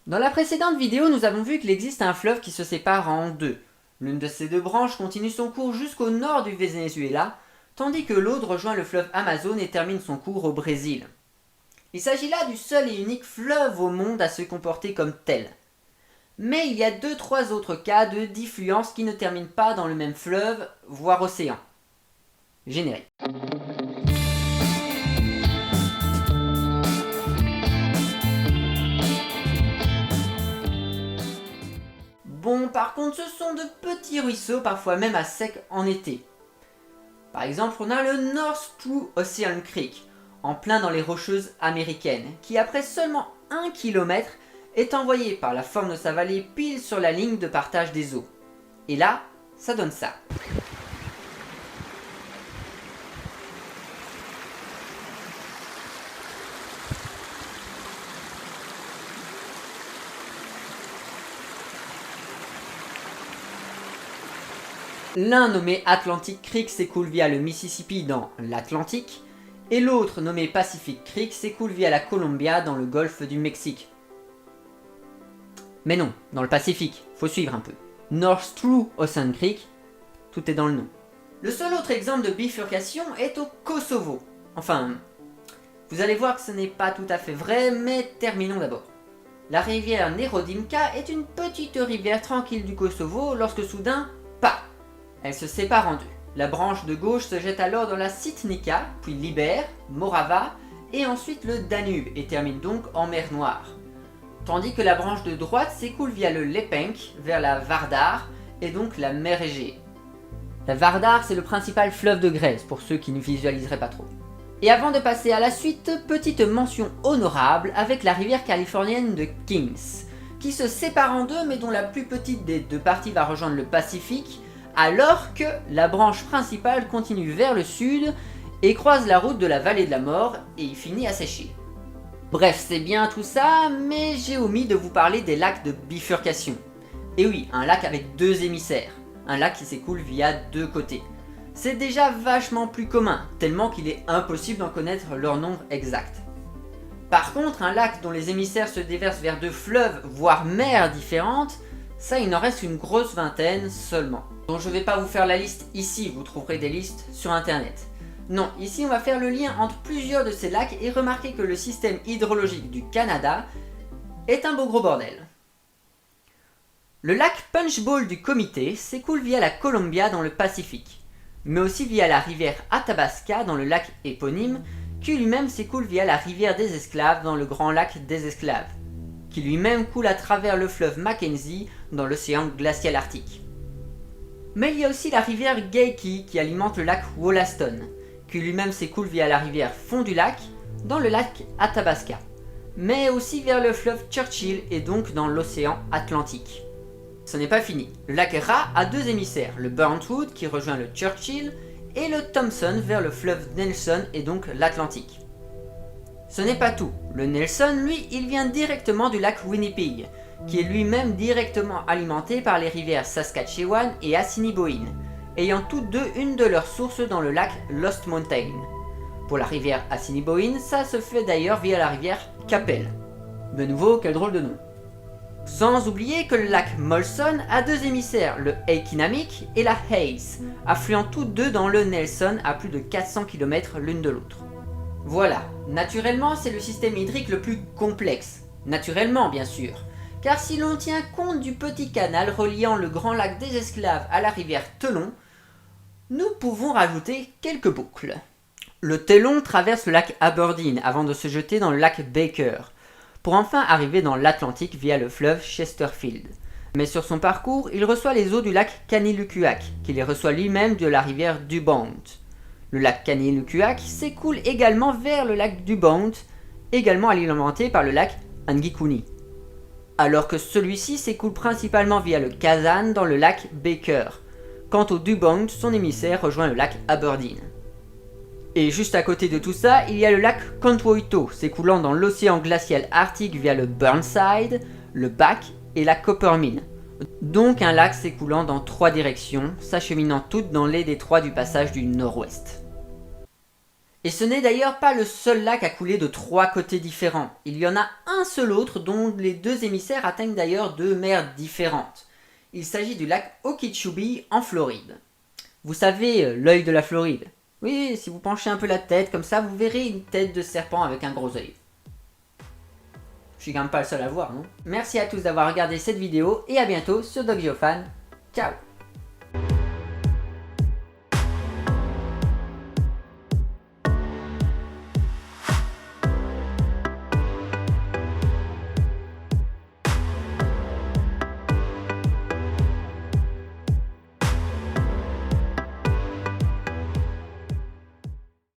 Dans la précédente vidéo, nous avons vu qu'il existe un fleuve qui se sépare en deux. L'une de ces deux branches continue son cours jusqu'au nord du Venezuela, tandis que l'autre rejoint le fleuve Amazon et termine son cours au Brésil. Il s'agit là du seul et unique fleuve au monde à se comporter comme tel. Mais il y a 2-3 autres cas de diffluence qui ne terminent pas dans le même fleuve, voire océan. Générique. Bon, par contre, ce sont de petits ruisseaux, parfois même à sec en été. Par exemple, on a le North True Ocean Creek, en plein dans les Rocheuses américaines, qui après seulement 1 km est envoyé par la forme de sa vallée pile sur la ligne de partage des eaux. Et là, ça donne ça. L'un nommé Atlantic Creek s'écoule via le Mississippi dans l'Atlantique, et l'autre nommé Pacific Creek s'écoule via la Columbia dans le golfe du Mexique. Mais non, dans le Pacifique, faut suivre un peu. North True Ocean Creek, tout est dans le nom. Le seul autre exemple de bifurcation est au Kosovo. Enfin, vous allez voir que ce n'est pas tout à fait vrai, mais terminons d'abord. La rivière Nerodimka est une petite rivière tranquille du Kosovo lorsque soudain, pas. Elle se sépare en deux. La branche de gauche se jette alors dans la Sitnica, puis Liber, Morava, et ensuite le Danube, et termine donc en mer Noire. Tandis que la branche de droite s'écoule via le Lepenk vers la Vardar, et donc la mer Égée. La Vardar, c'est le principal fleuve de Grèce, pour ceux qui ne visualiseraient pas trop. Et avant de passer à la suite, petite mention honorable avec la rivière californienne de Kings, qui se sépare en deux, mais dont la plus petite des deux parties va rejoindre le Pacifique, alors que la branche principale continue vers le sud et croise la route de la vallée de la mort et y finit à sécher. Bref, c'est bien tout ça, mais j'ai omis de vous parler des lacs de bifurcation. Et oui, un lac avec deux émissaires, un lac qui s'écoule via deux côtés. C'est déjà vachement plus commun, tellement qu'il est impossible d'en connaître leur nombre exact. Par contre, un lac dont les émissaires se déversent vers deux fleuves, voire mers différentes, ça il en reste une grosse vingtaine seulement. Donc je ne vais pas vous faire la liste ici, vous trouverez des listes sur internet. Non, ici on va faire le lien entre plusieurs de ces lacs et remarquer que le système hydrologique du Canada est un beau gros bordel. Le lac Punchbowl du Comité s'écoule via la Columbia dans le Pacifique, mais aussi via la rivière Athabasca dans le lac éponyme, qui lui-même s'écoule via la rivière des Esclaves dans le Grand Lac des Esclaves, qui lui-même coule à travers le fleuve Mackenzie dans l'océan glacial arctique. Mais il y a aussi la rivière Geikie qui alimente le lac Wollaston, qui lui-même s'écoule via la rivière Fond du Lac dans le lac Athabasca, mais aussi vers le fleuve Churchill et donc dans l'océan Atlantique. Ce n'est pas fini. Le lac Rat a deux émissaires, le Burntwood qui rejoint le Churchill et le Thompson vers le fleuve Nelson et donc l'Atlantique. Ce n'est pas tout. Le Nelson, lui, il vient directement du lac Winnipeg, qui est lui-même directement alimenté par les rivières Saskatchewan et Assiniboine, ayant toutes deux une de leurs sources dans le lac Lost Mountain. Pour la rivière Assiniboine, ça se fait d'ailleurs via la rivière Qu'Appelle. De nouveau, quel drôle de nom. Sans oublier que le lac Molson a deux émissaires, le Akinamik et la Hayes, affluant toutes deux dans le Nelson à plus de 400 km l'une de l'autre. Voilà, naturellement c'est le système hydrique le plus complexe. Naturellement bien sûr, car si l'on tient compte du petit canal reliant le grand lac des Esclaves à la rivière Telon, nous pouvons rajouter quelques boucles. Le Telon traverse le lac Aberdeen avant de se jeter dans le lac Baker, pour enfin arriver dans l'Atlantique via le fleuve Chesterfield. Mais sur son parcours, il reçoit les eaux du lac Kanilukuak, qui les reçoit lui-même de la rivière Dubont. Le lac Kanilukuak s'écoule également vers le lac Dubont, également alimenté par le lac Angikuni. Alors que celui-ci s'écoule principalement via le Kazan dans le lac Baker. Quant au Dubont, son émissaire rejoint le lac Aberdeen. Et juste à côté de tout ça, il y a le lac Contwoito, s'écoulant dans l'océan glacial arctique via le Burnside, le Back et la Coppermine. Donc un lac s'écoulant dans trois directions, s'acheminant toutes dans les détroits du passage du Nord-Ouest. Et ce n'est d'ailleurs pas le seul lac à couler de 3 côtés différents. Il y en a un seul autre dont les 2 émissaires atteignent d'ailleurs 2 mers différentes. Il s'agit du lac Okeechobee en Floride. Vous savez, l'œil de la Floride. Oui, si vous penchez un peu la tête comme ça, vous verrez une tête de serpent avec un gros œil. Je suis quand même pas le seul à le voir, non? Merci à tous d'avoir regardé cette vidéo et à bientôt sur Dog Geofan. Ciao!